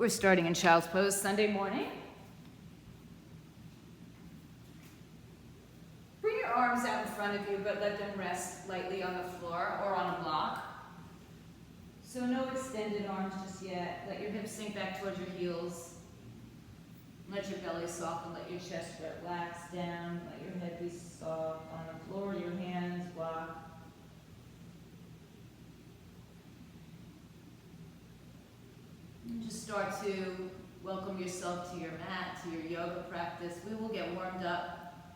We're starting in child's pose Sunday morning. Bring your arms out in front of you, but let them rest lightly on the floor or on a block. So no extended arms just yet. Let your hips sink back towards your heels. Let your belly soften, let your chest relax down, let your head be soft on the floor, your hands block. And just start to welcome yourself to your mat, to your yoga practice. We will get warmed up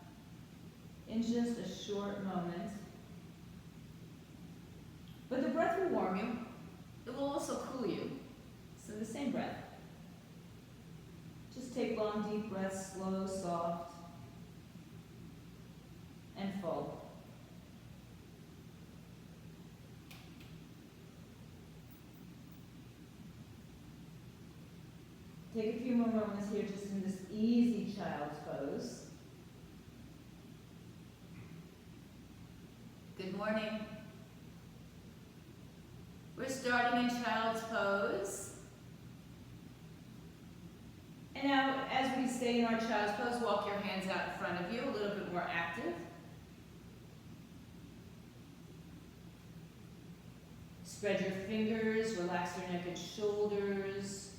in just a short moment. But the breath will warm you. It will also cool you. So the same breath. Just take long, deep breaths, slow, soft, and full. Take a few more moments here just in this easy child's pose. Good morning. We're starting in child's pose. And now, as we stay in our child's pose, walk your hands out in front of you, a little bit more active. Spread your fingers, relax your neck and shoulders.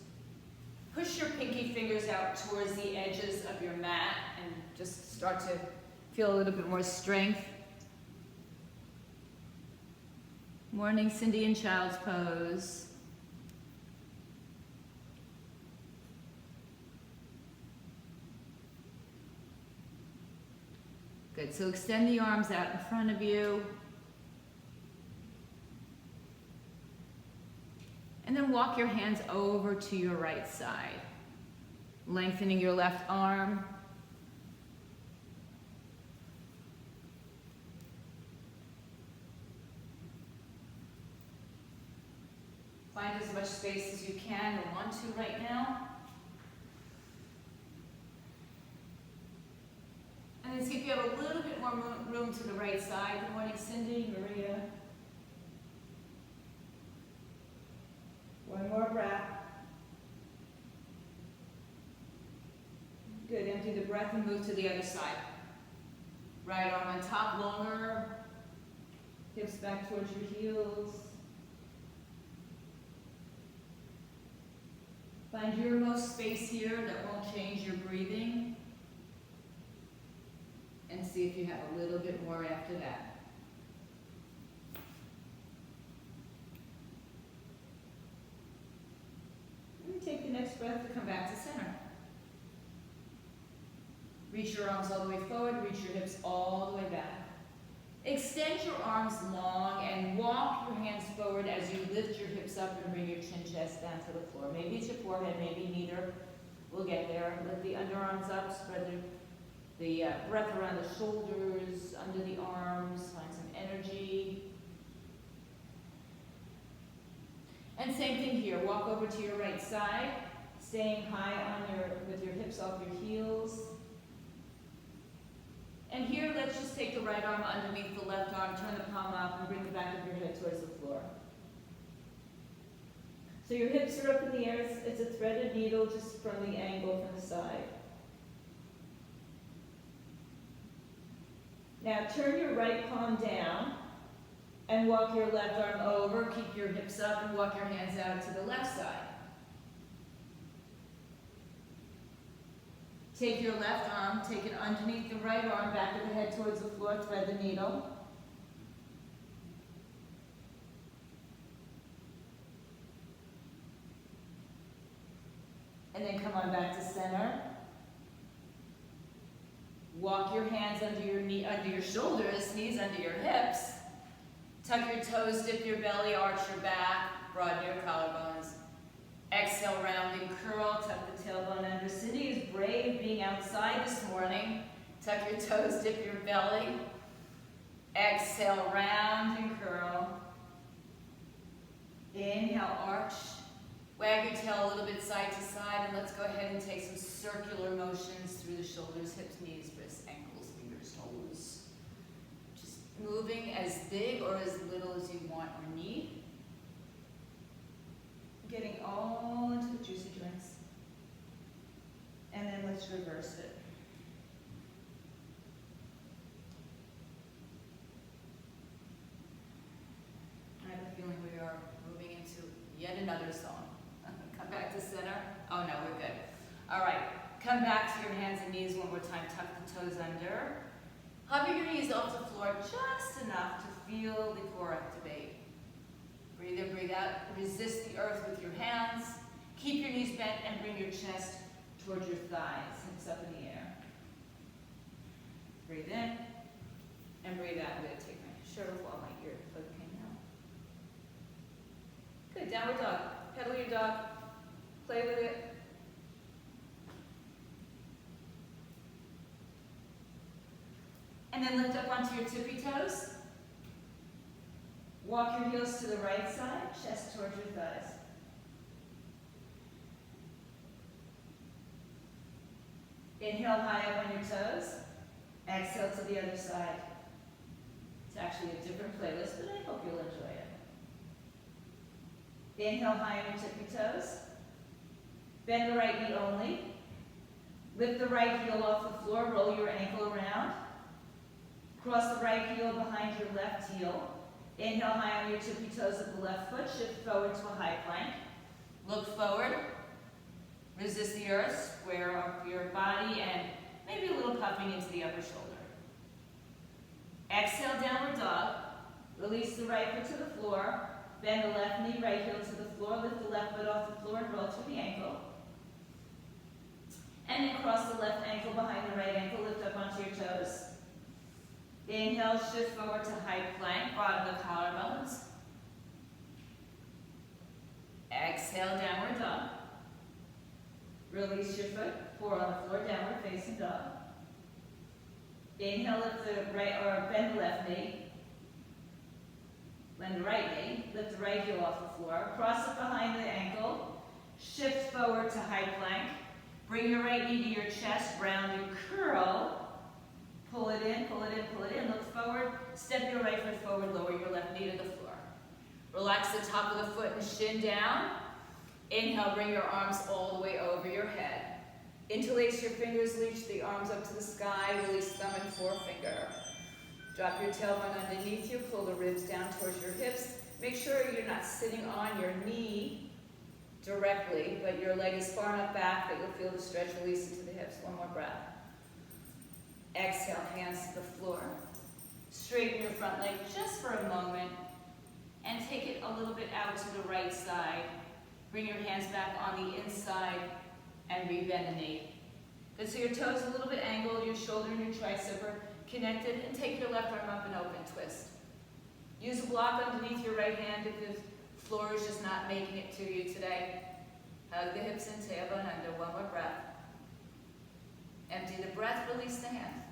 Push your pinky fingers out towards the edges of your mat and just start to feel a little bit more strength. Morning, Cindy in child's pose. Good, so extend the arms out in front of you. And then walk your hands over to your right side, lengthening your left arm. Find as much space as you can or want to right now. And then see if you have a little bit more room to the right side. Good morning, Cindy, Maria. One more breath. Good, empty the breath and move to the other side. Right arm on top, longer. Hips back towards your heels. Find your most space here that won't change your breathing. And see if you have a little bit more after that. And take the next breath to come back to center. Reach your arms all the way forward, reach your hips all the way back. Extend your arms long and walk your hands forward as you lift your hips up and bring your chin chest down to the floor. Maybe it's your forehead, maybe neither. We'll get there. Lift the underarms up, spread the breath around the shoulders, under the arms, find some energy. And same thing here, walk over to your right side, staying high with your hips off your heels. And here, let's just take the right arm underneath the left arm, turn the palm up, and bring the back of your head towards the floor. So your hips are up in the air, it's a threaded needle just from the angle from the side. Now turn your right palm down and walk your left arm over. Keep your hips up and walk your hands out to the left side. Take your left arm, take it underneath the right arm, back of the head towards the floor, thread the needle. And then come on back to center. Walk your hands under your shoulders, knees under your hips. Tuck your toes, dip your belly, arch your back, broaden your collarbones. Exhale, round and curl, tuck the tailbone under. Cindy is brave being outside this morning. Tuck your toes, dip your belly. Exhale, round and curl. Inhale, arch. Wag your tail a little bit side to side, and let's go ahead and take some circular motions through the shoulders, hips, knees, wrists, ankles, fingers, toes. Just moving as big or as little as you want or need. Getting all into the juicy joints. another song. Come back to center. Oh no, we're good. All right, come back to your hands and knees one more time. Tuck the toes under. Hover your knees off the floor just enough to feel the core activate. Breathe in, breathe out. Resist the earth with your hands. Keep your knees bent and bring your chest towards your thighs. Hips up in the air. Breathe in and breathe out. I'm going to take my shirt off while my ear plug came out. Good, downward dog. Pedal your dog. Play with it. And then lift up onto your tippy toes. Walk your heels to the right side, chest towards your thighs. Inhale high up on your toes. Exhale to the other side. It's actually a different playlist, but I hope you'll enjoy it. Inhale high on your tippy toes. Bend the right knee only. Lift the right heel off the floor, roll your ankle around. Cross the right heel behind your left heel. Inhale high on your tippy toes of the left foot. Shift forward to a high plank. Look forward. Resist the earth. Square up your body and maybe a little puffing into the upper shoulder. Exhale, downward dog. Release the right foot to the floor. Bend the left knee, right heel to the floor. Lift the left foot off the floor and roll through the ankle. And then cross the left ankle behind the right ankle. Lift up onto your toes. Inhale, shift forward to high plank, broaden the collarbones. Exhale, downward dog. Release your foot, four on the floor, downward facing dog. Inhale, lift the right, or bend the left knee. Bend the right knee, lift the right heel off the floor. Cross it behind the ankle. Shift forward to high plank. Bring your right knee to your chest, round and curl. Pull it in, pull it in, pull it in. Look forward, step your right foot forward, lower your left knee to the floor. Relax the top of the foot and shin down. Inhale, bring your arms all the way over your head. Interlace your fingers, reach the arms up to the sky, release thumb and forefinger. Drop your tailbone underneath you, pull the ribs down towards your hips. Make sure you're not sitting on your knee directly, but your leg is far enough back that you'll feel the stretch release into the hips. One more breath. Exhale, hands to the floor. Straighten your front leg just for a moment and take it a little bit out to the right side. Bring your hands back on the inside and rebend the knee. Good, so your toes a little bit angled, your shoulder and your tricep are connected, and take your left arm up and open twist. Use a block underneath your right hand if the floor is just not making it to you today. Hug the hips in, tailbone under, one more breath. Empty the breath, release the hand.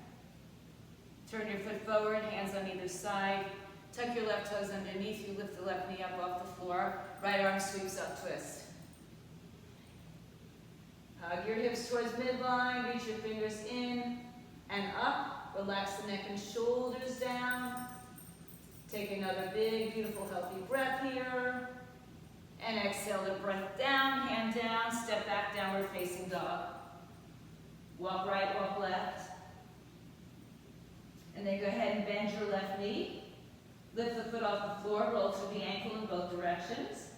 Turn your foot forward, hands on either side. Tuck your left toes underneath you, lift the left knee up off the floor. Right arm sweeps up, twist. Hug your hips towards midline, reach your fingers in and up. Relax the neck and shoulders down. Take another big, beautiful, healthy breath here. And exhale the breath down, hand down, step back, downward facing dog. Walk right, walk left. And then go ahead and bend your left knee. Lift the foot off the floor, roll through the ankle in both directions.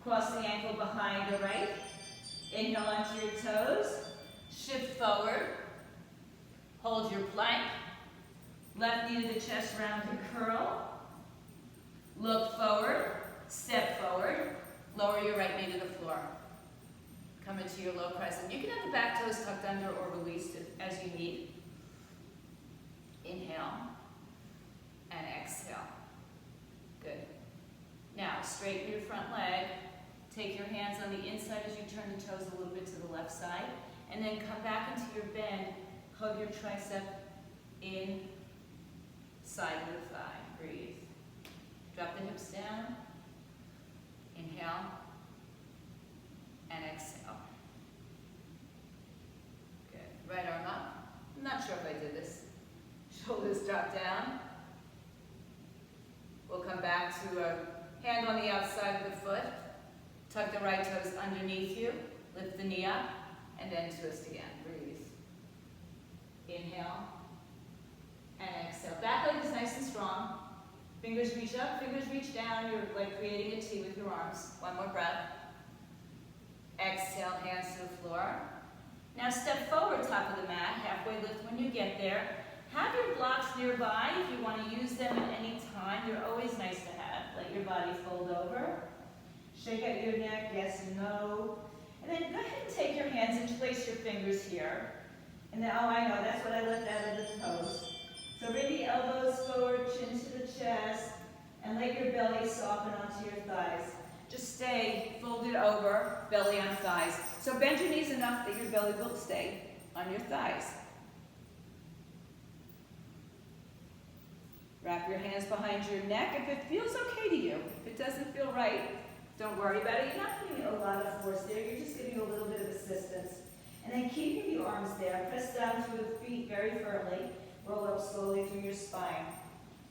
Cross the ankle behind the right. Inhale onto your toes. Shift forward. Hold your plank. Left knee to the chest, round and curl. Look forward. Step forward. Lower your right knee to the floor. Come into your low crescent. You can have the back toes tucked under or released as you need. Inhale and exhale. Good. Now, straighten your front leg. Take your hands on the inside as you turn the toes a little bit to the left side. And then come back into your bend. Hug your tricep in, side of the thigh. Breathe. Drop the hips down. Inhale and exhale. Good. Right arm up. I'm not sure if I did this. Shoulders drop down. We'll come back to a hand on the outside of the foot. Tuck the right toes underneath you. Lift the knee up and then twist again. Breathe. Inhale and exhale. Back leg is nice and strong. Fingers reach up, fingers reach down. You're like creating a T with your arms. One more breath. Exhale, hands to the floor. Now step forward, top of the mat, halfway lift when you get there. Have your blocks nearby if you want to use them at any time. They're always nice to have. Let your body fold over. Shake out your neck, yes and no. And then go ahead and take your hands and place your fingers here. And then, oh, I know, that's what I left out of the pose. So bring the elbows forward, chin to the chest, and let your belly soften onto your thighs. Just stay folded over, belly on thighs. So bend your knees enough that your belly will stay on your thighs. Wrap your hands behind your neck if it feels okay to you. If it doesn't feel right, don't worry about it. You're not putting a lot of force there. You're just giving a little bit of assistance. And then keeping the arms there. Press down through the feet very firmly. Roll up slowly through your spine.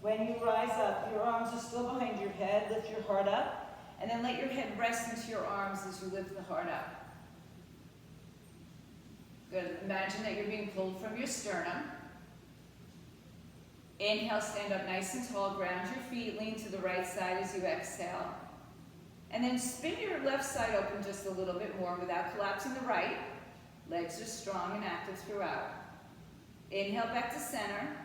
When you rise up, your arms are still behind your head. Lift your heart up. And then let your head rest into your arms as you lift the heart up. Good. Imagine that you're being pulled from your sternum. Inhale, stand up nice and tall. Ground your feet. Lean to the right side as you exhale. And then spin your left side open just a little bit more without collapsing the right. Legs are strong and active throughout. Inhale back to center.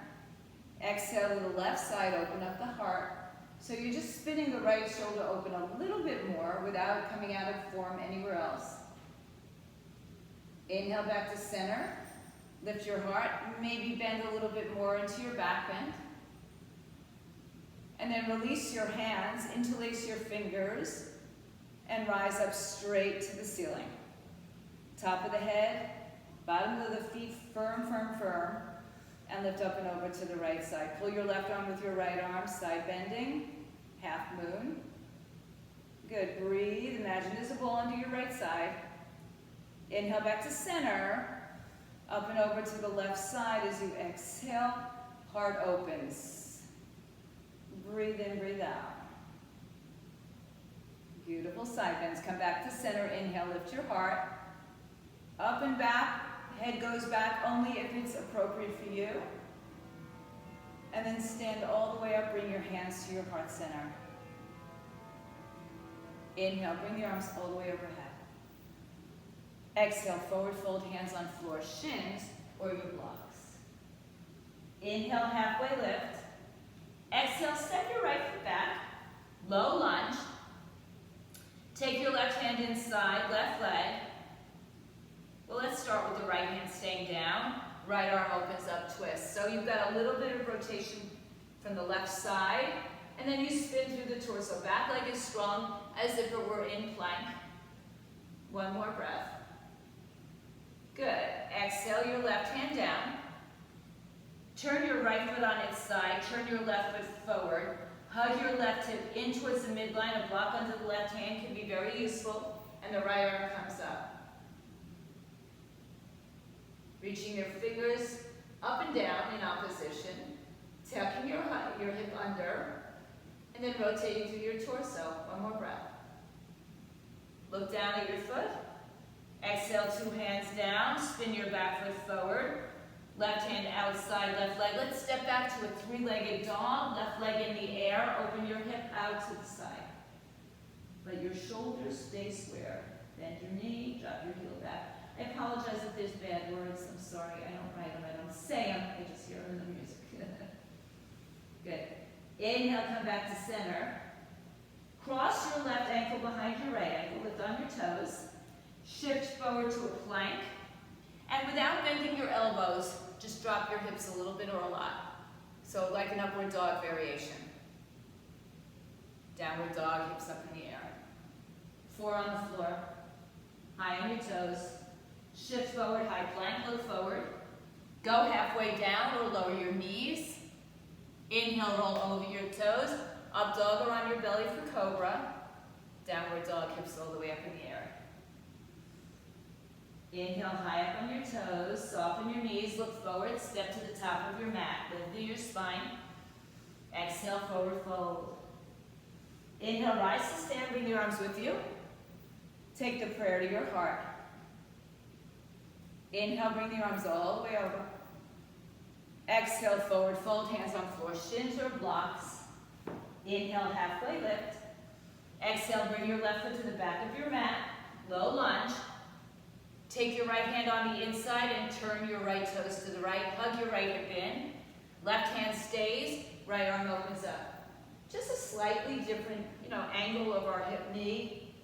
Exhale to the left side, open up the heart. So you're just spinning the right shoulder open a little bit more without coming out of form anywhere else. Inhale back to center. Lift your heart. Maybe bend a little bit more into your back bend. And then release your hands, interlace your fingers, and rise up straight to the ceiling. Top of the head, bottom of the feet firm, firm, firm, and lift up and over to the right side. Pull your left arm with your right arm, side bending, half moon. Good, breathe, imagine there's a ball under your right side. Inhale back to center, up and over to the left side as you exhale, heart opens. Breathe in, breathe out. Beautiful side bends. Come back to center. Inhale, lift your heart. Up and back. Head goes back only if it's appropriate for you. And then stand all the way up. Bring your hands to your heart center. Inhale, bring the arms all the way overhead. Exhale, forward fold, hands on floor, shins or your blocks. Inhale, halfway lift. Exhale, step your right foot back. Low lunge. Take your left hand inside, left leg. Well, let's start with the right hand staying down. Right arm opens up, twist. So you've got a little bit of rotation from the left side, and then you spin through the torso. Back leg is strong as if it were in plank. One more breath. Good. Exhale your left hand down. Turn your right foot on its side. Turn your left foot forward. Hug your left hip in towards the midline. A block under the left hand can be very useful. And the right arm comes up. Reaching your fingers up and down in opposition. Tucking your hip under. And then rotating through your torso. One more breath. Look down at your foot. Exhale, two hands down. Spin your back foot forward. Left hand outside, left leg. Let's step back to a three-legged dog. Left leg in the air. Open your hip out to the side. Let your shoulders stay square. Bend your knee, drop your heel back. I apologize if there's bad words. I'm sorry. I don't write them. I don't say them. I just hear them in the music. Good. Inhale, come back to center. Cross your left ankle behind your right ankle. Lift on your toes. Shift forward to a plank. And without bending your elbows, just drop your hips a little bit or a lot. So like an upward dog variation. Downward dog, hips up in the air. 4 on the floor. High on your toes. Shift forward, high plank, look forward. Go halfway down or lower your knees. Inhale, roll over your toes. Up dog or on your belly for cobra. Downward dog, hips all the way up in the air. Inhale, high up on your toes, soften your knees, look forward, step to the top of your mat, lift through your spine. Exhale, forward fold. Inhale, rise to stand, bring your arms with you. Take the prayer to your heart. Inhale, bring the arms all the way over. Exhale, forward fold, hands on floor, shins or blocks. Inhale, halfway lift. Exhale, bring your left foot to the back of your mat. Low lunge. Take your right hand on the inside and turn your right toes to the right. Hug your right hip in. Left hand stays, right arm opens up. Just a slightly different, angle of our hip knee.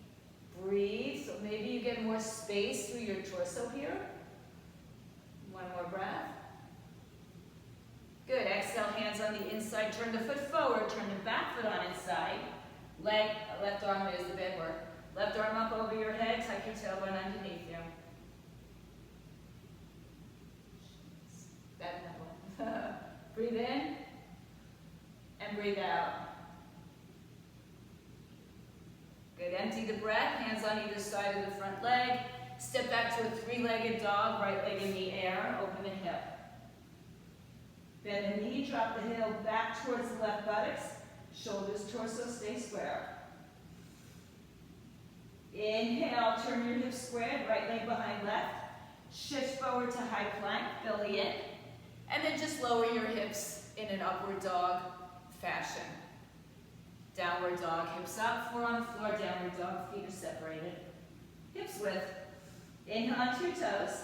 Breathe, so maybe you get more space through your torso here. One more breath. Good, exhale, hands on the inside, turn the foot forward, turn the back foot on inside. Left arm is the bed work. Left arm up over your head, tuck your tailbone underneath you. That one. Breathe in and breathe out. Good, empty the breath, hands on either side of the front leg. Step back to a three-legged dog, right leg in the air, open the hip. Bend the knee, drop the heel back towards the left buttocks. Shoulders, torso, stay square. Inhale, turn your hips squared, right leg behind left. Shift forward to high plank, belly in. And then just lower your hips in an upward dog fashion. Downward dog, hips up, foot on the floor, downward dog, feet are separated. Hips width. Inhale onto your toes.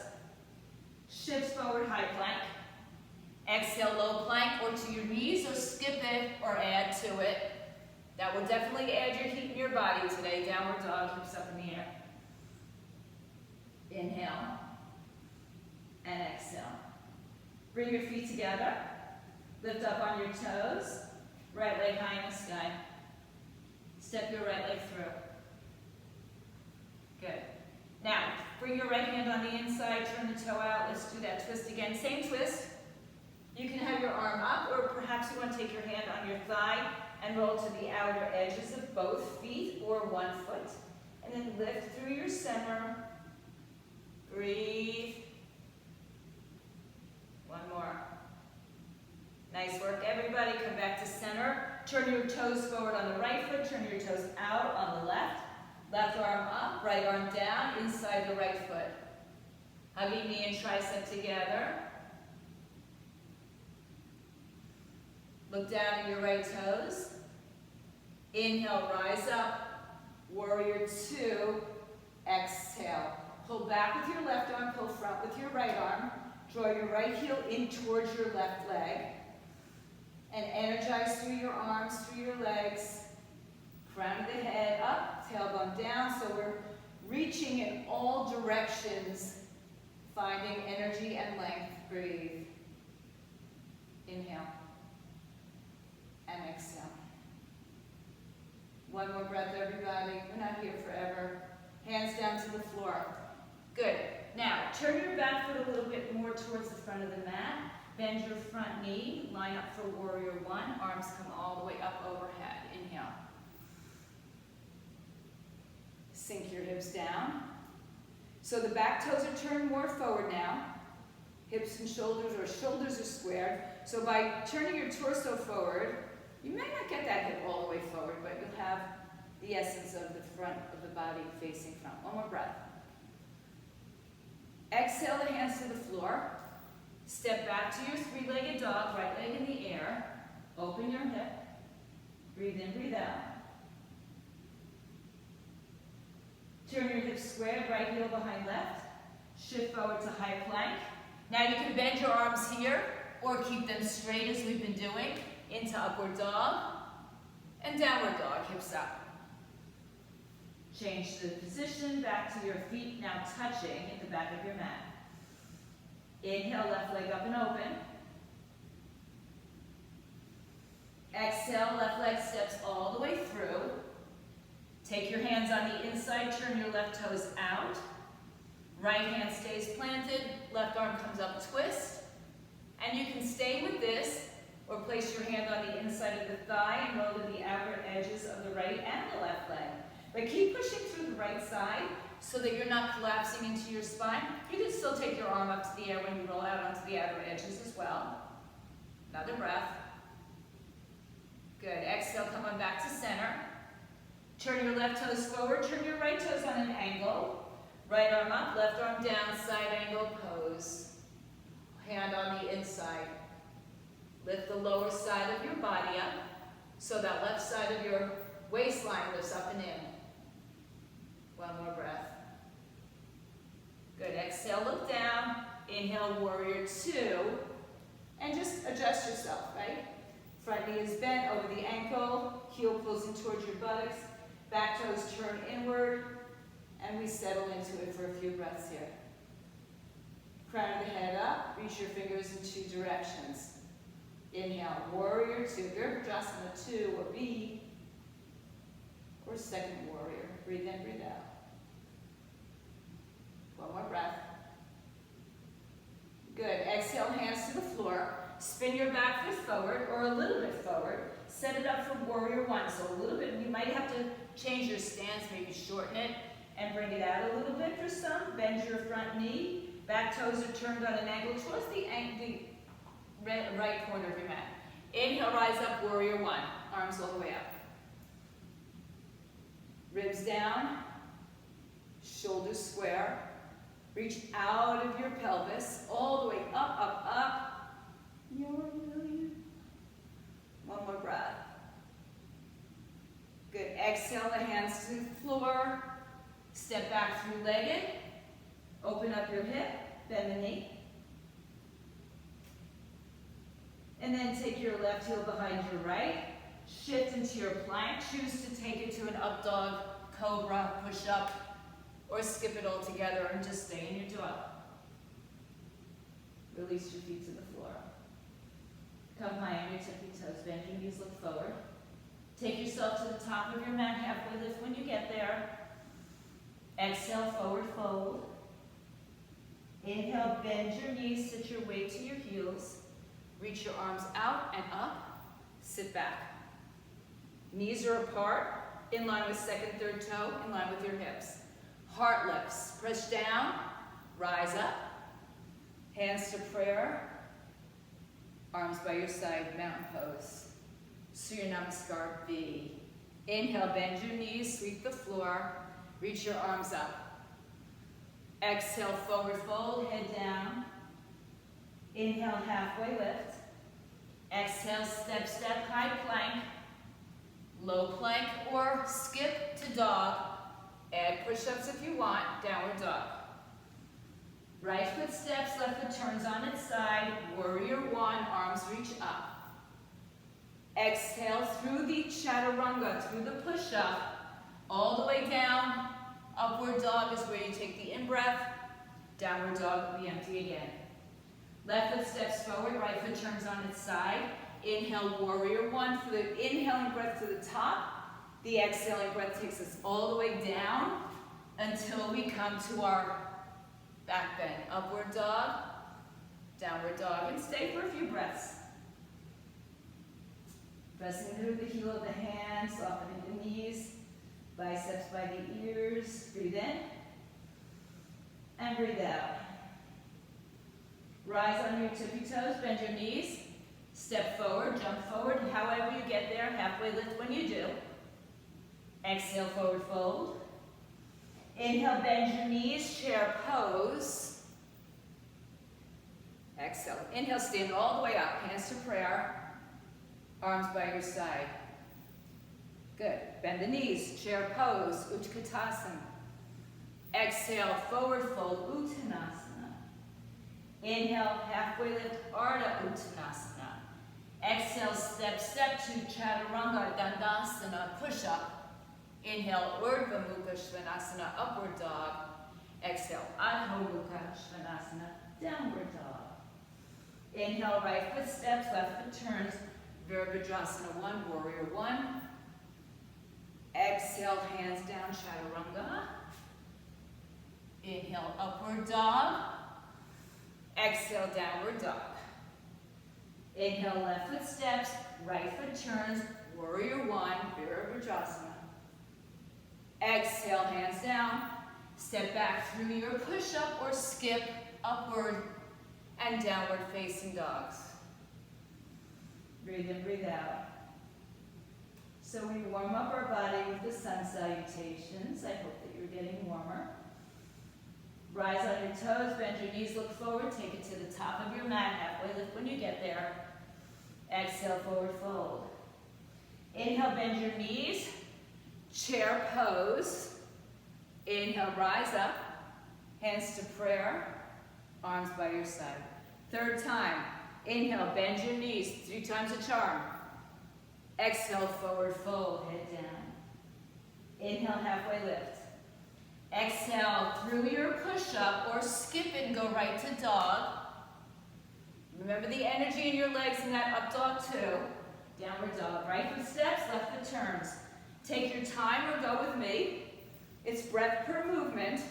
Shift forward, high plank. Exhale, low plank, or to your knees, or skip it, or add to it. That will definitely add your heat in your body today. Downward dog, hips up in the air. Inhale, and exhale. Bring your feet together. Lift up on your toes. Right leg high in the sky. Step your right leg through. Good. Now, bring your right hand on the inside, turn the toe out. Let's do that twist again. Same twist. You can have your arm up, or perhaps you want to take your hand on your thigh and roll to the outer edges of both feet or one foot. And then lift through your center. Breathe. One more. Nice work, everybody. Come back to center. Turn your toes forward on the right foot. Turn your toes out on the left. Left arm up, right arm down, inside the right foot. Hugging knee and tricep together. Look down at your right toes. Inhale, rise up. Warrior two. Exhale. Pull back with your left arm, pull front with your right arm. Draw your right heel in towards your left leg. And energize through your arms, through your legs. Crown of the head up, tailbone down. So we're reaching in all directions, finding energy and length. Breathe. Inhale. And exhale. One more breath, everybody. We're not here forever. Hands down to the floor. Good. Now, turn your back foot a little bit more towards the front of the mat. Bend your front knee. Line up for warrior one. Arms come all the way up overhead. Inhale. Sink your hips down. So the back toes are turned more forward now. Hips and shoulders are squared. So by turning your torso forward, you may not get that hip all the way forward, but you'll have the essence of the front of the body facing front. One more breath. Exhale the hands to the floor. Step back to your three-legged dog, right leg in the air. Open your hip. Breathe in, breathe out. Turn your hips squared, right heel behind left. Shift forward to high plank. Now you can bend your arms here, or keep them straight as we've been doing, into upward dog, and downward dog, hips up. Change the position, back to your feet, now touching at the back of your mat. Inhale, left leg up and open. Exhale, left leg steps all the way through. Take your hands on the inside, turn your left toes out. Right hand stays planted, left arm comes up, twist. And you can stay with this, or place your hand on the inside of the thigh and roll to the outer edges of the right and the left leg. But keep pushing through the right side so that you're not collapsing into your spine. You can still take your arm up to the air when you roll out onto the outer edges as well. Another breath. Good. Exhale, come on back to center. Turn your left toes forward, turn your right toes on an angle. Right arm up, left arm down, side angle pose. Hand on the inside. Lift the lower side of your body up. So that left side of your waistline lifts up and in. One more breath. Good, exhale, look down. Inhale, warrior two. And just adjust yourself, right? Front knee is bent over the ankle, heel pulls in towards your buttocks, back toes turn inward, and we settle into it for a few breaths here. Crown of the head up, reach your fingers in two directions. Inhale, warrior two, Virabhadrasana 2, or B, or second warrior. Breathe in, breathe out. One more breath. Good, exhale, hands to the floor. Spin your back foot forward, or a little bit forward. Set it up for warrior one, so a little bit, you might have to change your stance, maybe shorten it, and bring it out a little bit for some. Bend your front knee. Back toes are turned on an angle towards the right corner of your mat. Inhale, rise up, warrior one. Arms all the way up. Ribs down, shoulders square. Reach out of your pelvis, all the way up, up, up. You're a million. One more breath. Good, exhale the hands to the floor. Step back three-legged. Open up your hip, bend the knee. And then take your left heel behind your right. Shift into your plank. Choose to take it to an up dog, cobra, push up, or skip it all together and just stay in your dog. Release your feet to the floor. Come high on your tippy toes. Bend your knees, look forward. Take yourself to the top of your mat, halfway lift when you get there. Exhale, forward fold. Inhale, bend your knees, sit your weight to your heels. Reach your arms out and up. Sit back. Knees are apart, in line with second, third toe, in line with your hips. Heart lifts. Press down, rise up. Hands to prayer. Arms by your side, mountain pose. Surya Namaskar B. Inhale, bend your knees, sweep the floor. Reach your arms up. Exhale, forward fold, head down. Inhale, halfway lift. Exhale, step, step, high plank. Low plank or skip to dog. Add push-ups if you want, downward dog. Right foot steps, left foot turns on its side. Warrior one, arms reach up. Exhale through the chaturanga, through the push-up, all the way down. Upward dog is where you take the in-breath. Downward dog, we empty again. Left foot steps forward, right foot turns on its side. Inhale, warrior one. For the inhaling breath to the top, the exhaling breath takes us all the way down until we come to our back bend. Upward dog, downward dog, and stay for a few breaths. Pressing through the heel of the hand, softening the knees. Biceps by the ears. Breathe in. And breathe out. Rise on your tippy toes, bend your knees. Step forward, jump forward, however you get there. Halfway lift when you do. Exhale, forward fold. Inhale, bend your knees, chair pose. Exhale. Inhale, stand all the way up. Hands to prayer. Arms by your side. Good. Bend the knees, chair pose, Utkatasana. Exhale, forward fold, Uttanasana. Inhale, halfway lift, Ardha Uttanasana. Exhale, step, step to Chaturanga Dandasana, push up. Inhale, Urdhva Mukha Svanasana, upward dog. Exhale, Adho Mukha Svanasana, downward dog. Inhale, right foot steps, left foot turns, Virabhadrasana 1, warrior 1. Exhale, hands down, chaturanga. Inhale, upward dog. Exhale, downward dog. Inhale, left foot steps, right foot turns, warrior 1, Virabhadrasana. Exhale, hands down. Step back through your push-up or skip, upward and downward facing dogs. Breathe in, breathe out. So we warm up our body with the sun salutations. I hope that you're getting warmer. Rise on your toes, bend your knees, look forward, take it to the top of your mat, halfway lift when you get there. Exhale, forward fold. Inhale, bend your knees. Chair pose. Inhale, rise up. Hands to prayer. Arms by your side. Third time. Inhale, bend your knees. 3 times a charm. Exhale, forward fold, head down. Inhale, halfway lift. Exhale, through your push-up or skip and go right to dog. Remember the energy in your legs in that up dog too. Downward dog, right foot steps, left foot turns. Take your time or go with me. It's breath per movement.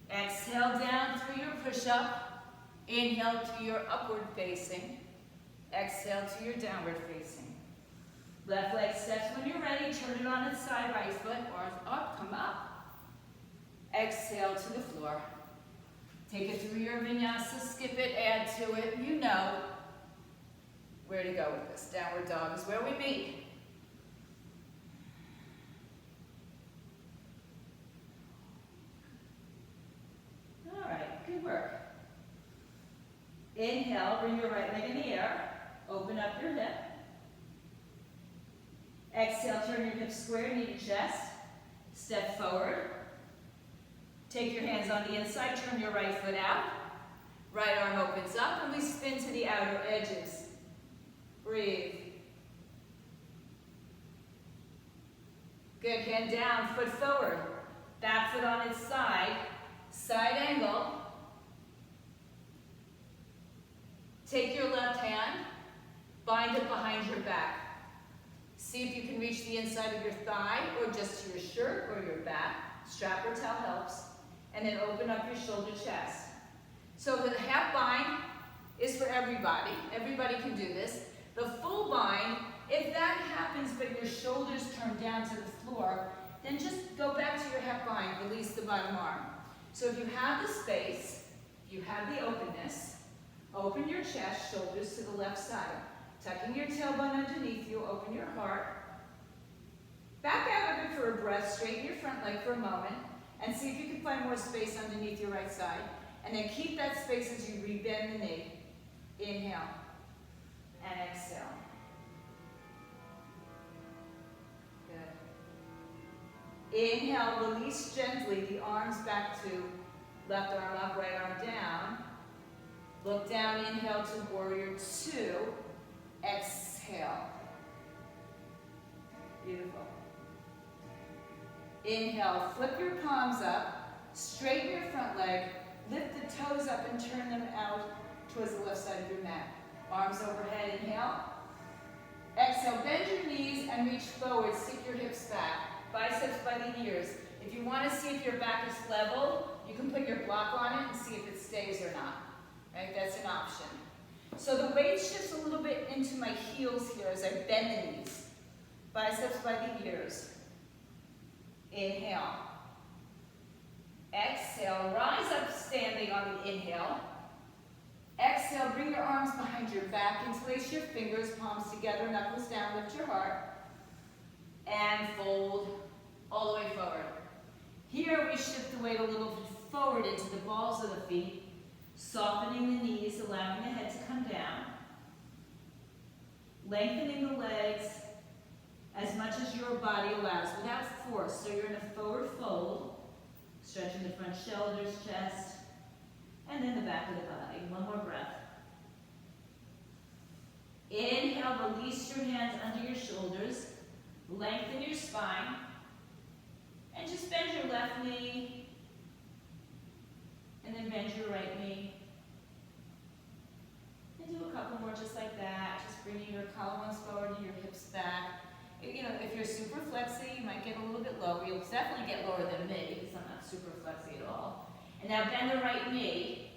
Exhale down through your push-up. Inhale to your upward facing. Exhale to your downward facing. Left leg steps when you're ready. Turn it on its side, right foot, arms up, come up. Exhale to the floor. Take it through your vinyasa, skip it, add to it. You know where to go with this. Downward dog is where we meet. All right, good work. Inhale, bring your right leg in the air. Open up your hip. Exhale, turn your hips square, knee to chest. Step forward. Take your hands on the inside, turn your right foot out. Right arm opens up, and we spin to the outer edges. Breathe. Good, hand down, foot forward. Back foot on its side. Side angle. Take your left hand, bind it behind your back. See if you can reach the inside of your thigh, or just to your shirt or your back. Strap or towel helps. And then open up your shoulder chest. So the half bind is for everybody. Everybody can do this. The full bind, if that happens but your shoulders turn down to the floor, then just go back to your half bind, release the bottom arm. So if you have the space, you have the openness, open your chest, shoulders to the left side. Tucking your tailbone underneath you, open your heart. Back out of it for a breath, straighten your front leg for a moment, and see if you can find more space underneath your right side. And then keep that space as you rebend the knee. Inhale and exhale. Good. Inhale, release gently the arms back to left arm up, right arm down. Look down, inhale to warrior 2. Exhale. Beautiful. Inhale, flip your palms up, straighten your front leg, lift the toes up and turn them out towards the left side of your mat. Arms overhead, inhale. Exhale, bend your knees and reach forward, stick your hips back, biceps by the ears. If you want to see if your back is level, you can put your block on it and see if it stays or not. Right? That's an option. So the weight shifts a little bit into my heels here as I bend the knees. Biceps by the ears. Inhale. Exhale, rise up standing on the inhale. Exhale, bring your arms behind your back, interlace your fingers, palms together, knuckles down, lift your heart. And fold all the way forward. Here we shift the weight a little bit forward into the balls of the feet, softening the knees, allowing the head to come down. Lengthening the legs as much as your body allows, without force. So you're in a forward fold, stretching the front shoulders, chest, and then the back of the body. One more breath. Inhale, release your hands under your shoulders, lengthen your spine, and just bend your left knee, and then bend your right knee. And do a couple more just like that, just bringing your collarbones forward and your hips back. You know, if you're super flexy, you might get a little bit lower. You'll definitely get lower than me because I'm not super flexy at all. And now bend the right knee.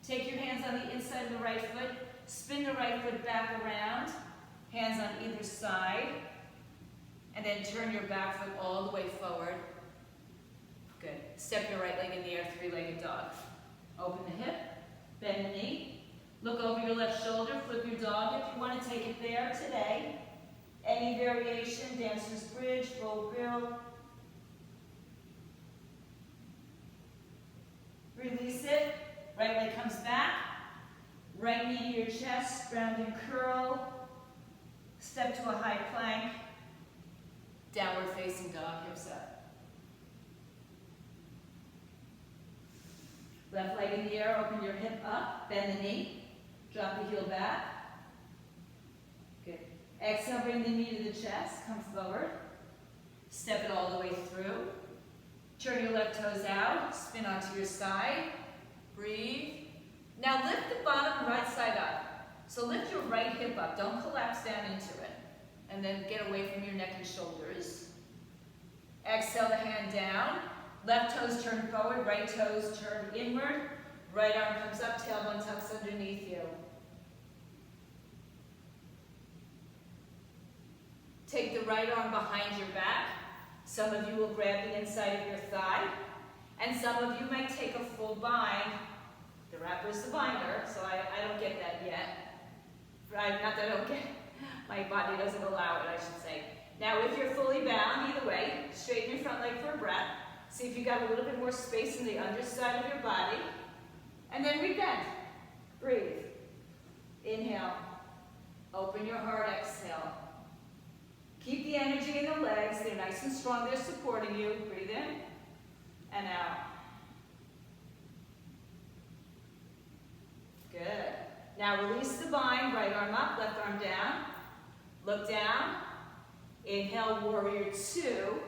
Take your hands on the inside of the right foot. Spin the right foot back around. Hands on either side. And then turn your back foot all the way forward. Good. Step your right leg in the air, 3-legged dog. Open the hip. Bend the knee. Look over your left shoulder. Flip your dog if you want to take it there today. Any variation, dancer's bridge, full grill. Release it. Right leg comes back. Right knee to your chest, round and curl. Step to a high plank. Downward facing dog, hips up. Left leg in the air, open your hip up, bend the knee. Drop the heel back. Good. Exhale, bring the knee to the chest, come forward. Step it all the way through. Turn your left toes out, spin onto your side. Breathe. Now lift the bottom right side up. So lift your right hip up, don't collapse down into it. And then get away from your neck and shoulders. Exhale the hand down. Left toes turn forward, right toes turn inward. Right arm comes up, tailbone tucks underneath you. Take the right arm behind your back. Some of you will grab the inside of your thigh. And some of you might take a full bind. The wrapper is the binder, so I don't get that yet. Not that I don't get it. My body doesn't allow it, I should say. Now, if you're fully bound, either way, straighten your front leg for a breath. See if you got a little bit more space in the underside of your body. And then rebend. Breathe. Inhale. Open your heart, exhale. Keep the energy in the legs. They're nice and strong. They're supporting you. Breathe in and out. Good. Now release the bind. Right arm up, left arm down. Look down. Inhale, warrior two.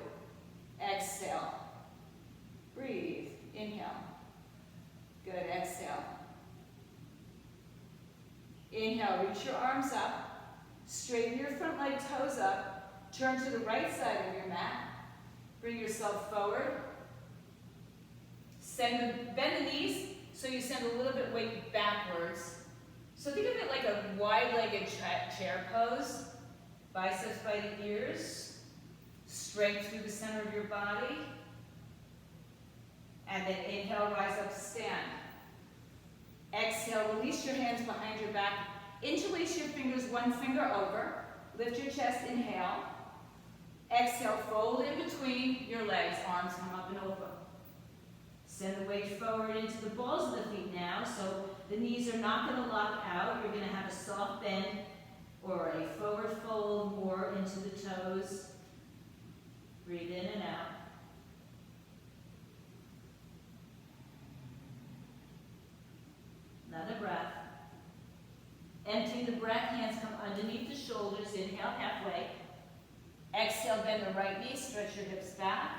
Exhale. Breathe. Inhale. Good. Exhale. Inhale. Reach your arms up. Straighten your front leg, toes up. Turn to the right side of your mat. Bring yourself forward. Bend the knees so you send a little bit weight backwards. So think of it like a wide-legged chair pose. Biceps by the ears. Strength through the center of your body. And then inhale, rise up to stand. Exhale, release your hands behind your back. Interlace your fingers, one finger over. Lift your chest, inhale. Exhale, fold in between your legs, arms come up and over. Send the weight forward into the balls of the feet now, so the knees are not going to lock out. You're going to have a soft bend or a forward fold more into the toes. Breathe in and out. Another breath. Empty the breath, hands come underneath the shoulders. Inhale, halfway. Exhale, bend the right knee, stretch your hips back.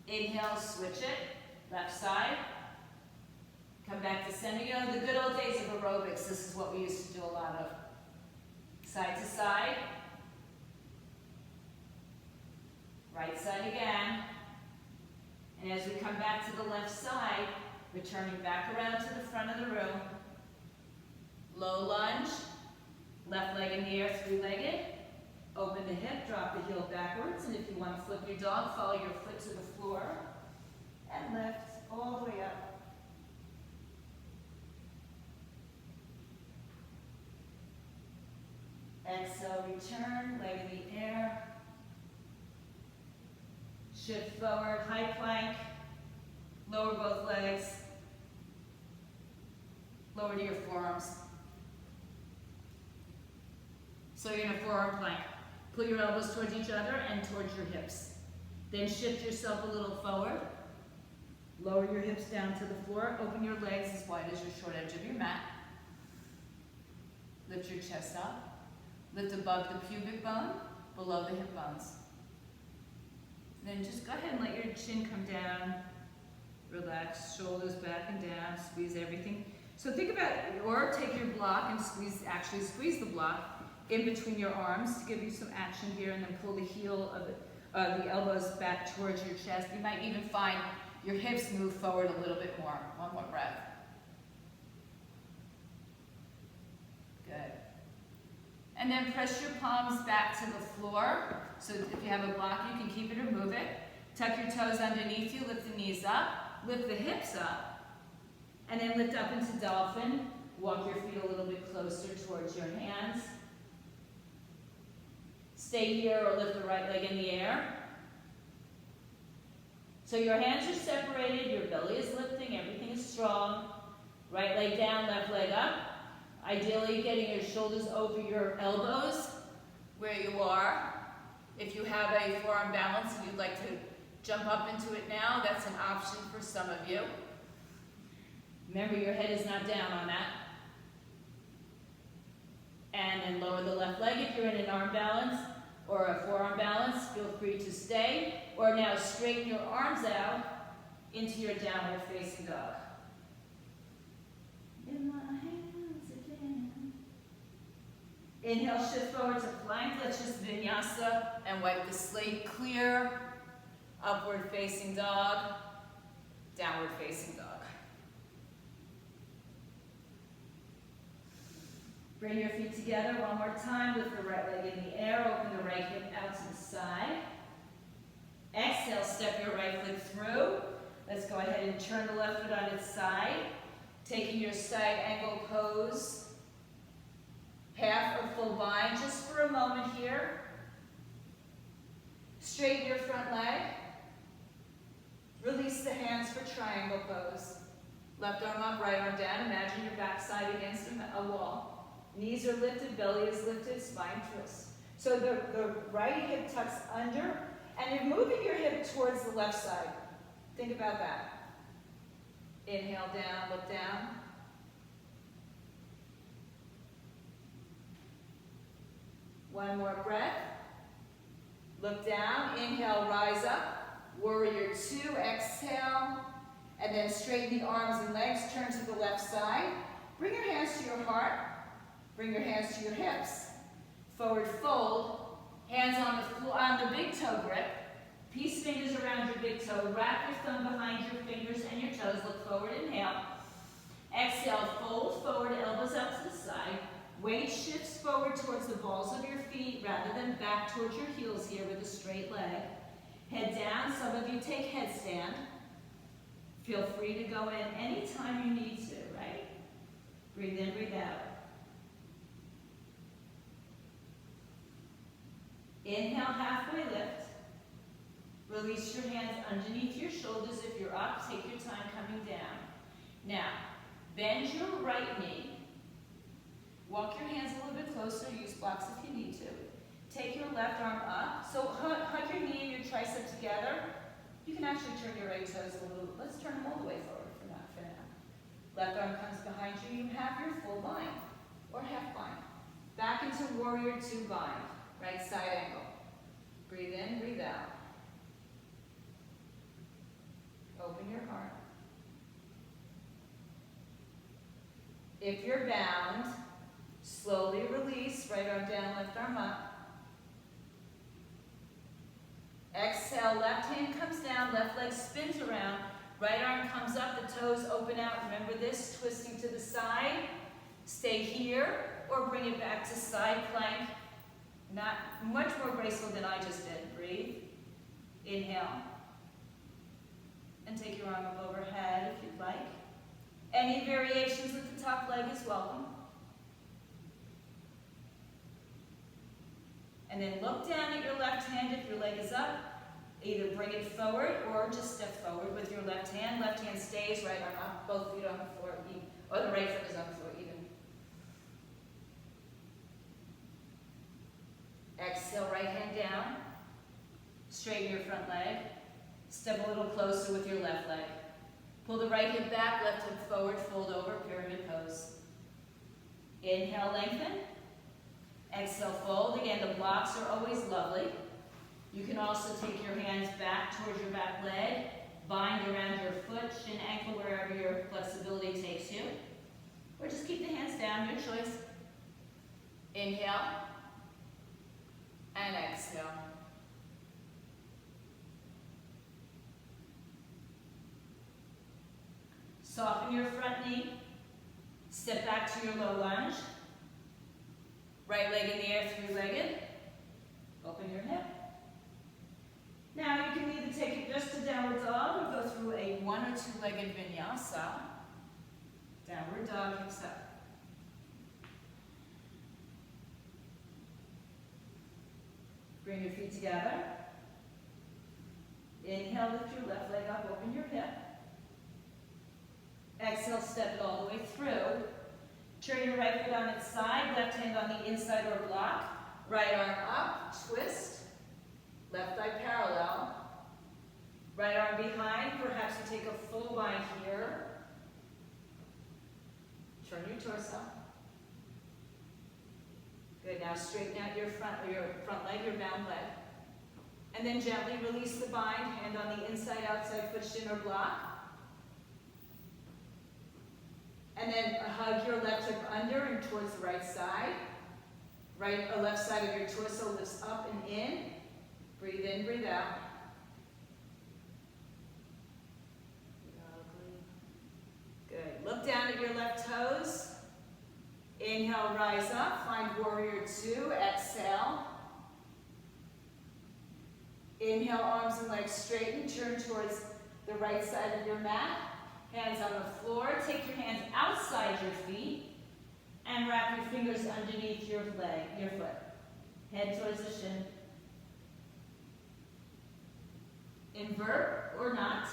Inhale, switch it, left side. Come back to center. You know, the good old days of aerobics, this is what we used to do a lot of. Side to side. Right side again. And as we come back to the left side, returning back around to the front of the room. Low lunge, left leg in the air, three-legged. Open the hip, drop the heel backwards, and if you want to flip your dog, follow your foot to the floor, and lift all the way up. Exhale, return, leg in the air. Shift forward, high plank, lower both legs, lower to your forearms. So you're in a forearm plank. Put your elbows towards each other and towards your hips. Then shift yourself a little forward. Lower your hips down to the floor. Open your legs as wide as your short edge of your mat. Lift your chest up. Lift above the pubic bone, below the hip bones. Then just go ahead and let your chin come down. Relax, shoulders back and down, squeeze everything. So think about it, or take your block and actually squeeze the block in between your arms to give you some action here, and then pull the heel of the elbows back towards your chest. You might even find your hips move forward a little bit more. One more breath. Good. And then press your palms back to the floor. So if you have a block, you can keep it or move it. Tuck your toes underneath you, lift the knees up, lift the hips up, and then lift up into Dolphin. Walk your feet a little bit closer towards your hands. Stay here or lift the right leg in the air. So your hands are separated, your belly is lifting, everything is strong. Right leg down, left leg up. Ideally, getting your shoulders over your elbows where you are. If you have a forearm balance and you'd like to jump up into it now, that's an option for some of you. Remember, your head is not down on that. And then lower the left leg if you're in an arm balance or a forearm balance. Feel free to stay. Or now straighten your arms out into your downward facing dog. In my hands again. Inhale, shift forward to plank. Let's just vinyasa and wipe the slate clear. Upward facing dog, downward facing dog. Bring your feet together one more time. Lift the right leg in the air. Open the right hip out to the side. Exhale, step your right foot through. Let's go ahead and turn the left foot on its side. Taking your side angle pose. Half or full bind just for a moment here. Straighten your front leg. Release the hands for triangle pose. Left arm up, right arm down. Imagine your backside against a wall. Knees are lifted, belly is lifted, spine twist. So the right hip tucks under, and you're moving your hip towards the left side. Think about that. Inhale down, look down. One more breath. Look down, inhale, rise up. Warrior two, exhale. And then straighten the arms and legs, turn to the left side. Bring your hands to your heart. Bring your hands to your hips. Forward fold. Hands on the big toe grip. Peace fingers around your big toe. Wrap your thumb behind your fingers and your toes. Look forward, inhale. Exhale, fold forward, elbows out to the side. Weight shifts forward towards the balls of your feet rather than back towards your heels here with a straight leg. Head down. Some of you take headstand. Feel free to go in anytime you need to, right? Breathe in, breathe out. Inhale, halfway lift. Release your hands underneath your shoulders. If you're up, take your time coming down. Now, bend your right knee. Walk your hands a little bit closer. Use blocks if you need to. Take your left arm up. So hug your knee and your tricep together. You can actually turn your right toes a little. Let's turn them all the way forward for now. Left arm comes behind you. You have your full bind or half bind. Back into warrior two bind. Right side angle. Breathe in, breathe out. Open your heart. If you're bound, slowly release. Right arm down, left arm up. Exhale, left hand comes down, left leg spins around, right arm comes up, the toes open out. Remember this, twisting to the side. Stay here, or bring it back to side plank. Not much more graceful than I just did. Breathe. Inhale. And take your arm up overhead if you'd like. Any variations with the top leg is welcome. And then look down at your left hand if your leg is up. Either bring it forward or just step forward with your left hand. Left hand stays, right arm up, both feet on the floor, or the right foot is on the floor even. Exhale, right hand down. Straighten your front leg. Step a little closer with your left leg. Pull the right hip back, left hip forward, fold over, pyramid pose. Inhale, lengthen. Exhale, fold. Again, the blocks are always lovely. You can also take your hands back towards your back leg, bind around your foot, shin, ankle, wherever your flexibility takes you. Or just keep the hands down, your choice. Inhale, and exhale. Soften your front knee. Step back to your low lunge. Right leg in the air, three-legged. Open your hip. Now you can either take it just to downward dog or go through a one or two-legged vinyasa. Downward dog, hips up. Bring your feet together. Inhale, lift your left leg up, open your hip. Exhale, step it all the way through. Turn your right foot on its side, left hand on the inside or block. Right arm up, twist. Left leg parallel. Right arm behind, perhaps you take a full bind here. Turn your torso. Good, now straighten out your front leg, your bound leg. And then gently release the bind, hand on the inside, outside foot, shin or block. And then hug your left hip under and towards the right side. Right or left side of your torso lifts up and in. Breathe in, breathe out. Good. Look down at your left toes. Inhale, rise up. Find warrior two. Exhale. Inhale, arms and legs straighten. Turn towards the right side of your mat. Hands on the floor. Take your hands outside your feet and wrap your fingers underneath your leg, your foot. Head towards the shin. Invert or not.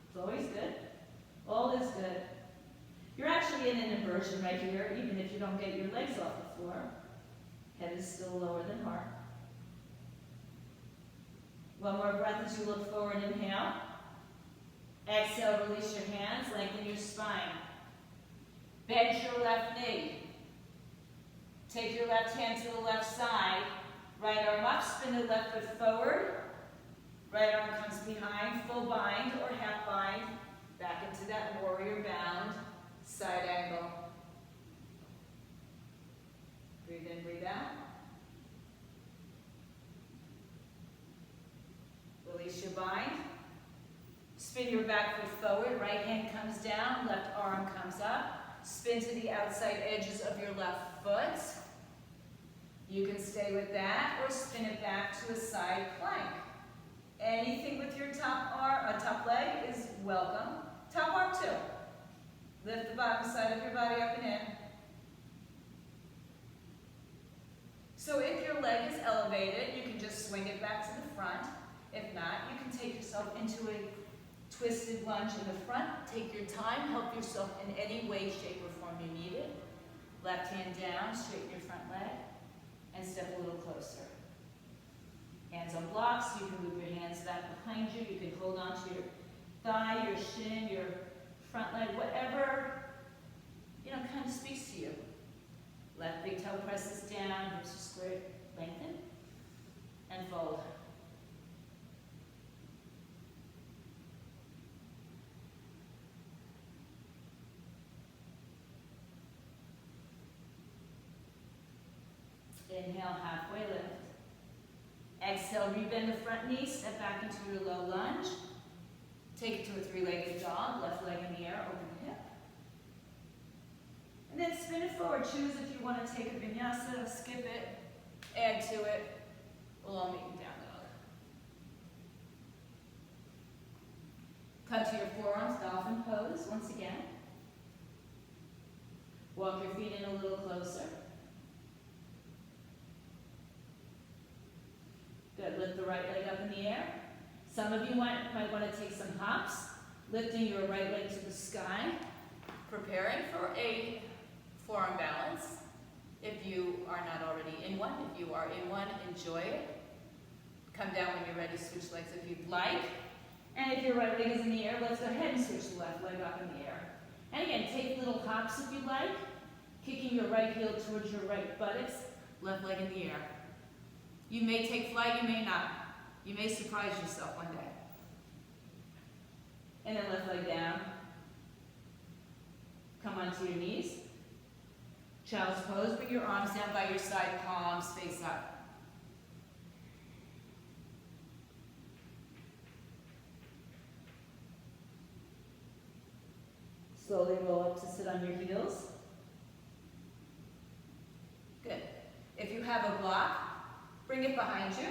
It's always good. All is good. You're actually in an inversion right here, even if you don't get your legs off the floor. Head is still lower than heart. One more breath as you look forward. Inhale. Exhale, release your hands, lengthen your spine. Bend your left knee. Take your left hand to the left side. Right arm up, spin the left foot forward. Right arm comes behind, full bind or half bind. Back into that warrior bound, side angle. Breathe in, breathe out. Release your bind. Spin your back foot forward, right hand comes down, left arm comes up. Spin to the outside edges of your left foot. You can stay with that or spin it back to a side plank. Anything with your top leg is welcome. Top arm too. Lift the bottom side of your body up and in. So if your leg is elevated, you can just swing it back to the front. If not, you can take yourself into a twisted lunge in the front. Take your time, help yourself in any way, shape, or form you need it. Left hand down, straighten your front leg, and step a little closer. Hands on blocks, you can move your hands back behind you. You can hold on to your thigh, your shin, your front leg, whatever, kind of speaks to you. Left big toe presses down, hips are squared, lengthen, and fold. Inhale, halfway lift. Exhale, rebend the front knee, step back into your low lunge. Take it to a three-legged dog, left leg in the air, open the hip. And then spin it forward. Choose if you want to take a vinyasa, skip it, add to it. We'll all meet in down dog. Come to your forearms, dolphin pose once again. Walk your feet in a little closer. Good, lift the right leg up in the air. Some of you might want to take some hops, lifting your right leg to the sky, preparing for a forearm balance. If you are not already in one, if you are in one, enjoy it. Come down when you're ready, switch legs if you'd like. And if your right leg is in the air, let's go ahead and switch the left leg up in the air. And again, take little hops if you like, kicking your right heel towards your right buttocks, left leg in the air. You may take flight, you may not. You may surprise yourself one day. And then left leg down. Come onto your knees. Child's pose, bring your arms down by your side, palms face up. Slowly roll up to sit on your heels. Good. If you have a block, bring it behind you,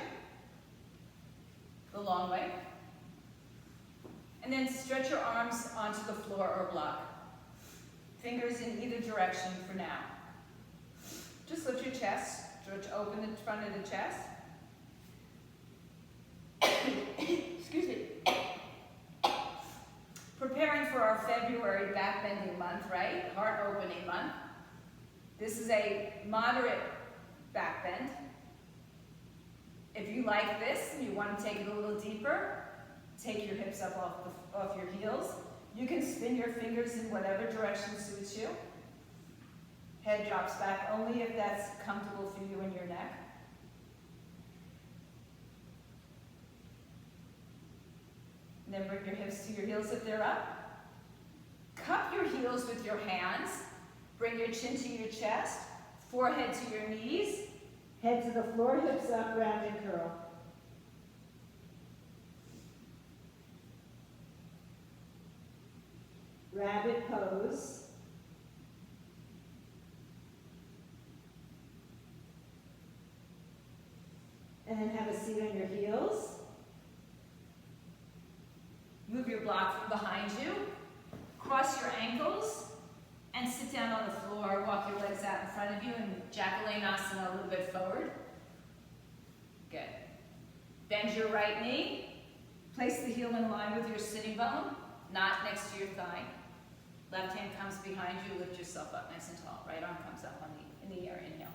the long way. And then stretch your arms onto the floor or block. Fingers in either direction for now. Just lift your chest, stretch open the front of the chest. Excuse me. Preparing for our February back bending month, right? Heart opening month. This is a moderate back bend. If you like this and you want to take it a little deeper, take your hips up off your heels. You can spin your fingers in whatever direction suits you. Head drops back only if that's comfortable for you and your neck. And then bring your hips to your heels if they're up. Cup your heels with your hands. Bring your chin to your chest, forehead to your knees, head to the floor, hips up, round and curl. Rabbit pose. And then have a seat on your heels. Move your block from behind you. Cross your ankles and sit down on the floor. Walk your legs out in front of you and Jakalanasana a little bit forward. Good. Bend your right knee. Place the heel in line with your sitting bone, not next to your thigh. Left hand comes behind you. Lift yourself up nice and tall. Right arm comes up in the air. Inhale.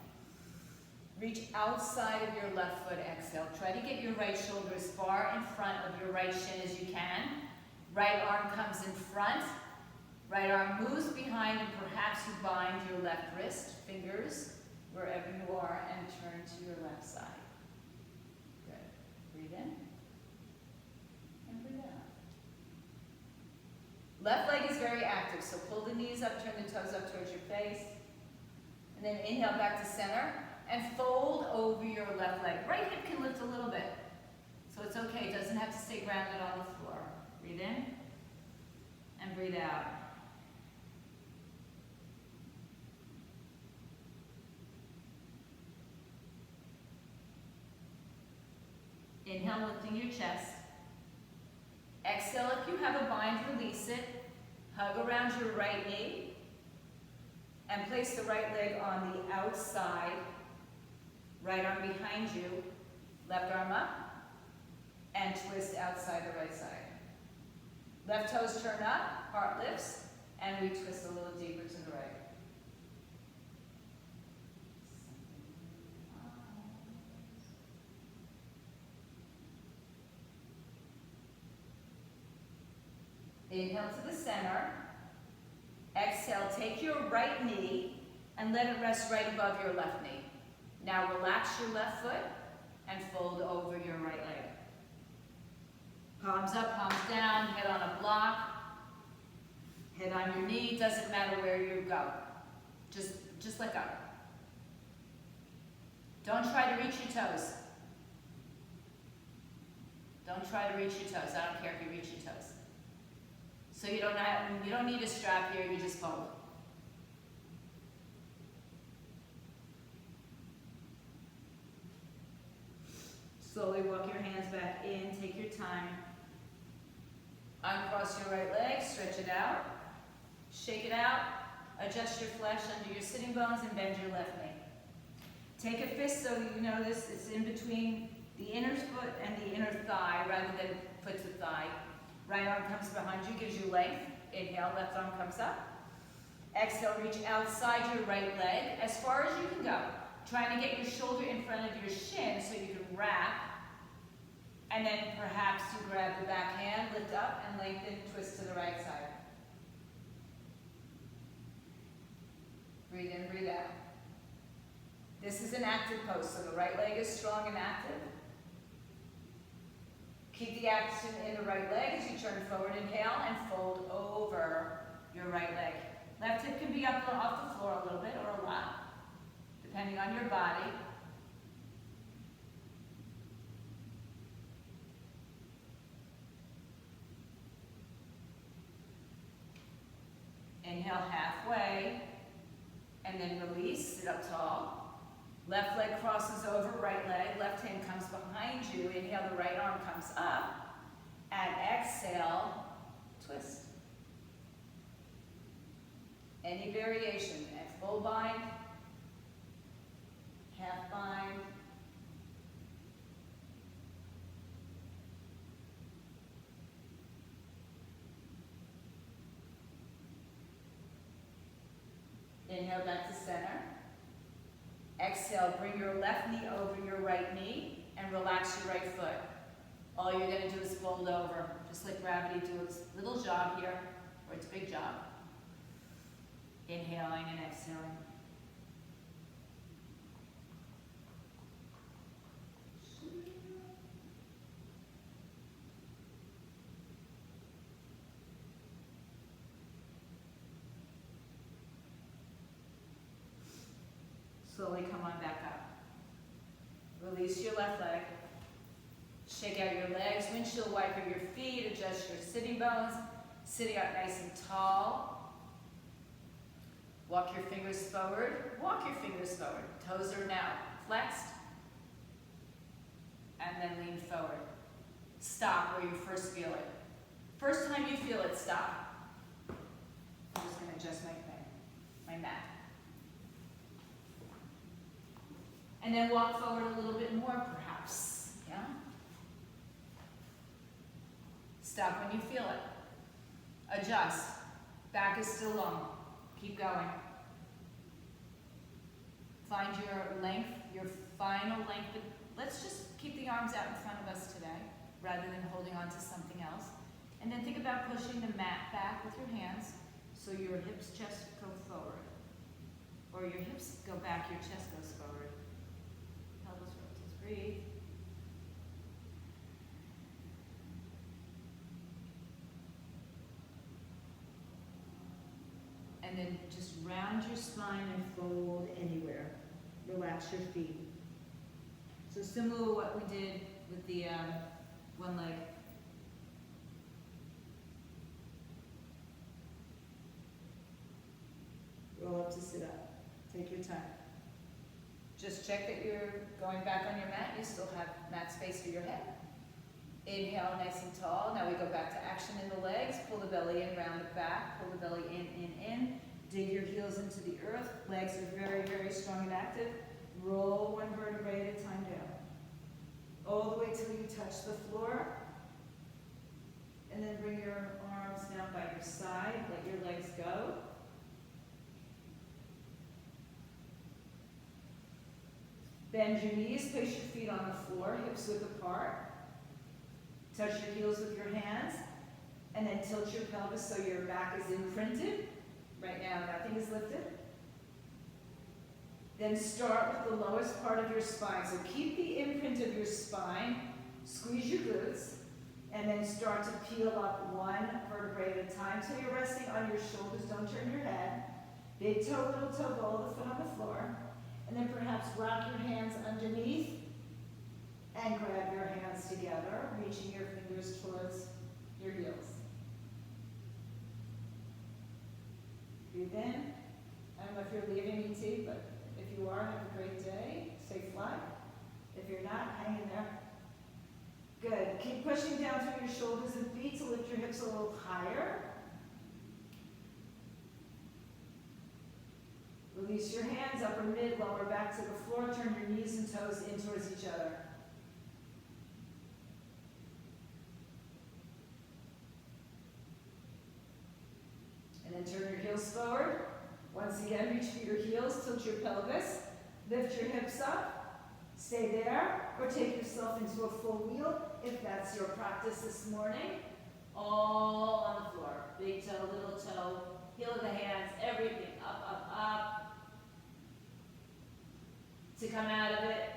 Reach outside of your left foot. Exhale. Try to get your right shoulder as far in front of your right shin as you can. Right arm comes in front. Right arm moves behind, and perhaps you bind your left wrist, fingers, wherever you are, and turn to your left side. Good. Breathe in and breathe out. Left leg is very active, so pull the knees up, turn the toes up towards your face, and then inhale back to center, and fold over your left leg. Right hip can lift a little bit, so it's okay. It doesn't have to stay grounded on the floor. Breathe in and breathe out. Inhale, lifting your chest. Exhale, if you have a bind, release it. Hug around your right knee. And place the right leg on the outside. Right arm behind you. Left arm up. And twist outside the right side. Left toes turn up, heart lifts, and we twist a little deeper to the right. Inhale to the center. Exhale, take your right knee and let it rest right above your left knee. Now relax your left foot and fold over your right leg. Palms up, palms down, head on a block, head on your knee, doesn't matter where you go. Just let go. Don't try to reach your toes. Don't try to reach your toes. I don't care if you reach your toes. So you don't need a strap here, you just fold. Slowly walk your hands back in, take your time. Uncross your right leg, stretch it out. Shake it out, adjust your flesh under your sitting bones and bend your left knee. Take a fist so you notice it's in between the inner foot and the inner thigh rather than foot to thigh. Right arm comes behind you, gives you length. Inhale, left arm comes up. Exhale, reach outside your right leg as far as you can go. Trying to get your shoulder in front of your shin so you can wrap. And then perhaps you grab the back hand, lift up, and lengthen, twist to the right side. Breathe in, breathe out. This is an active pose, so the right leg is strong and active. Keep the action in the right leg as you turn forward, inhale, and fold over your right leg. Left hip can be up off the floor a little bit or a lot, depending on your body. Inhale halfway, and then release, sit up tall. Left leg crosses over right leg, left hand comes behind you. Inhale, the right arm comes up, and exhale, twist. Any variation, at full bind, half bind. Inhale back to center. Exhale, bring your left knee over your right knee and relax your right foot. All you're going to do is fold over, just like gravity do its little job here, or its big job. Inhaling and exhaling. Slowly come on back up. Release your left leg. Shake out your legs, windshield wiper your feet, adjust your sitting bones. Sitting up nice and tall. Walk your fingers forward. Walk your fingers forward. Toes are now flexed. And then lean forward. Stop where you first feel it. First time you feel it, stop. I'm just going to adjust my mat. And then walk forward a little bit more, perhaps. Yeah? Stop when you feel it. Adjust. Back is still long. Keep going. Find your length, your final length. Let's just keep the arms out in front of us today, rather than holding on to something else. And then think about pushing the mat back with your hands, so your hips, chest go forward. Or your hips go back, your chest goes forward. Pelvis rotates. Breathe. And then just round your spine and fold anywhere. Relax your feet. So similar to what we did with the one leg. Roll up to sit up. Take your time. Just check that you're going back on your mat. You still have mat space for your head. Inhale, nice and tall. Now we go back to action in the legs. Pull the belly in, round it back. Pull the belly in. Dig your heels into the earth. Legs are very, very strong and active. Roll one vertebrae at a time down. All the way till you touch the floor. And then bring your arms down by your side. Let your legs go. Bend your knees, place your feet on the floor, hips width apart. Touch your heels with your hands, and then tilt your pelvis so your back is imprinted. Right now, nothing is lifted. Then start with the lowest part of your spine. So keep the imprint of your spine, squeeze your glutes, and then start to peel up one vertebrae at a time till you're resting on your shoulders. Don't turn your head. Big toe, little toe, roll the foot on the floor. And then perhaps rock your hands underneath and grab your hands together, reaching your fingers towards your heels. Breathe in. I don't know if you're leaving ET, but if you are, have a great day. Stay fly. If you're not, hang in there. Good. Keep pushing down through your shoulders and feet to lift your hips a little higher. Release your hands, upper mid, lower back to the floor. Turn your knees and toes in towards each other. And then turn your heels forward. Once again, reach for your heels, tilt your pelvis, lift your hips up, stay there, or take yourself into a full wheel if that's your practice this morning. All on the floor. Big toe, little toe, heel of the hands, everything up, up, up. To come out of it,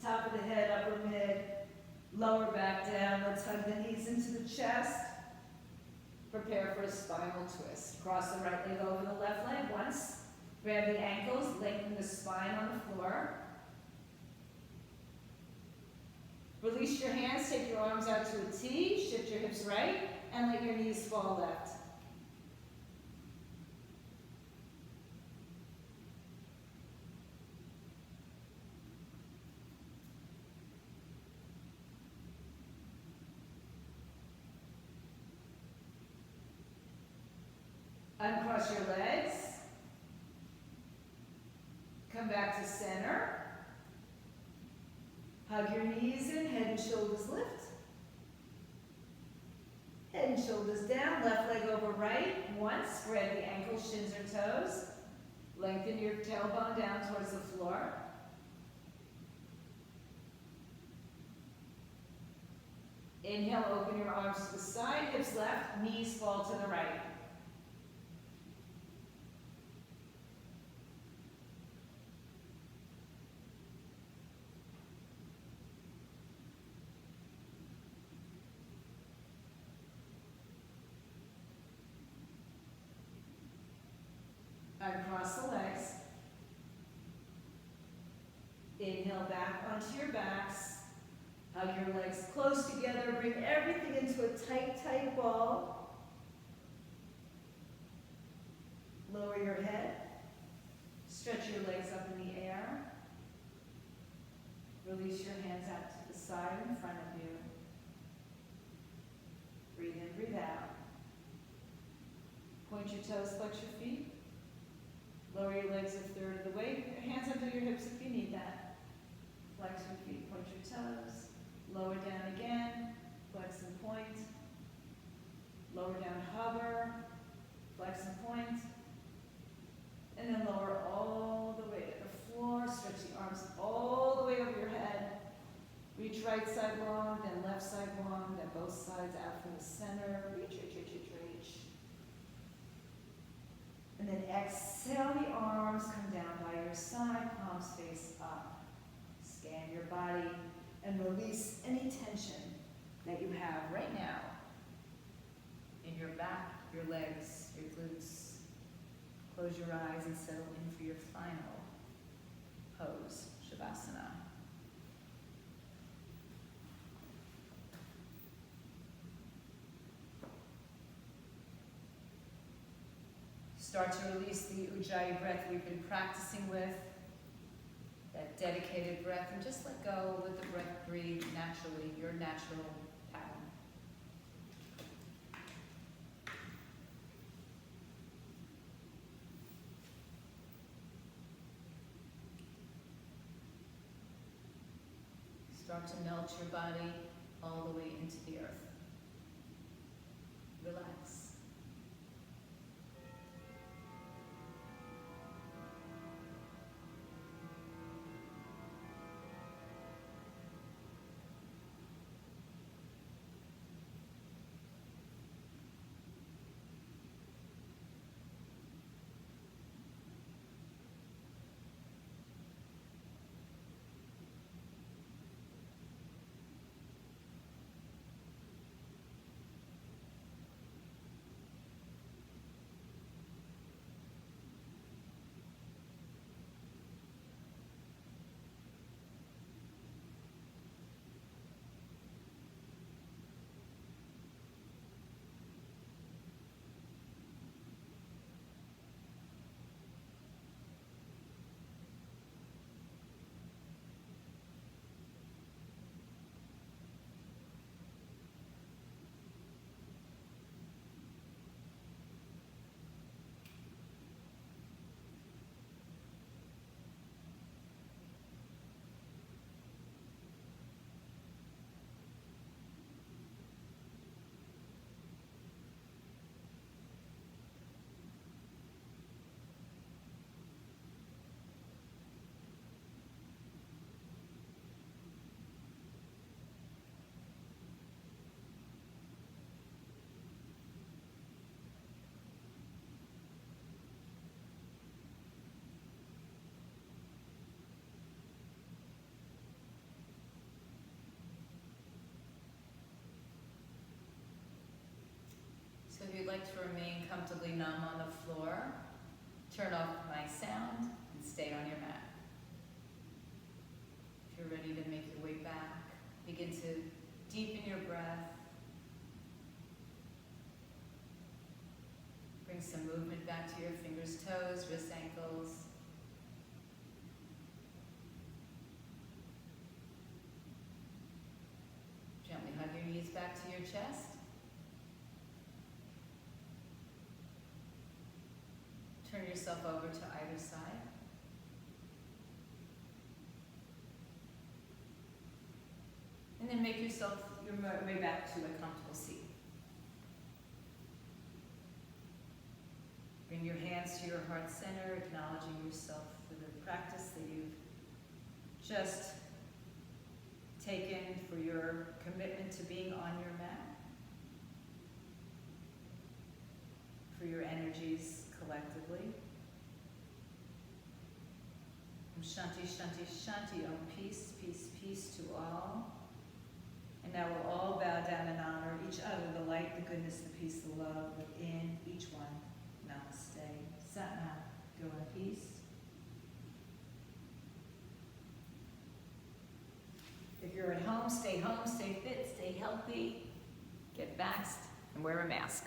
top of the head, upper mid, lower back down. Let's hug the knees into the chest. Prepare for a spinal twist. Cross the right leg over the left leg once. Grab the ankles, lengthen the spine on the floor. Release your hands, take your arms out to a T, shift your hips right, and let your knees fall left. Uncross your legs. Come back to center. Hug your knees in, head and shoulders lift. Head and shoulders down, left leg over right. Once, spread the ankles, shins or toes. Lengthen your tailbone down towards the floor. Inhale, open your arms to the side, hips left, knees fall to the right. Uncross the legs. Inhale back onto your backs. Hug your legs close together. Bring everything into a tight, tight ball. Lower your head. Stretch your legs up in the air. Release your hands out to the side in front of you. Breathe in, breathe out. Point your toes, flex your feet. Lower your legs a third of the way. Put your hands under your hips if you need that. Flex your feet, point your toes. Lower down again, flex and point. Lower down, hover, flex and point. And then lower all the way to the floor. Stretch the arms all the way over your head. Reach right side long, then left side long, then both sides out from the center. Reach, reach, reach, reach, reach. And then exhale, the arms come down by your side, palms face up. Scan your body and release any tension that you have right now in your back, your legs, your glutes. Close your eyes and settle in for your final pose, Shavasana. Start to release the Ujjayi breath we've been practicing with, that dedicated breath, and just let go, let the breath breathe naturally, your natural pattern. Start to melt your body all the way into the earth. Relax. So if you'd like to remain comfortably numb on the floor, turn off my sound and stay on your mat. If you're ready to make your way back, begin to deepen your breath. Bring some movement back to your fingers, toes, wrists, ankles. Gently hug your knees back to your chest. Turn yourself over to either side. And then make yourself your way back to a comfortable seat. Bring your hands to your heart center, acknowledging yourself for the practice that you've just taken for your commitment to being on your mat, for your energies collectively. Shanti, Shanti, Shanti, Om, peace, peace, peace to all. And now we'll all bow down and honor each other, the light, the goodness, the peace, the love within each one. Namaste. Satnam. Go in peace. If you're at home, stay stay fit, stay healthy, get vaxxed, and wear a mask.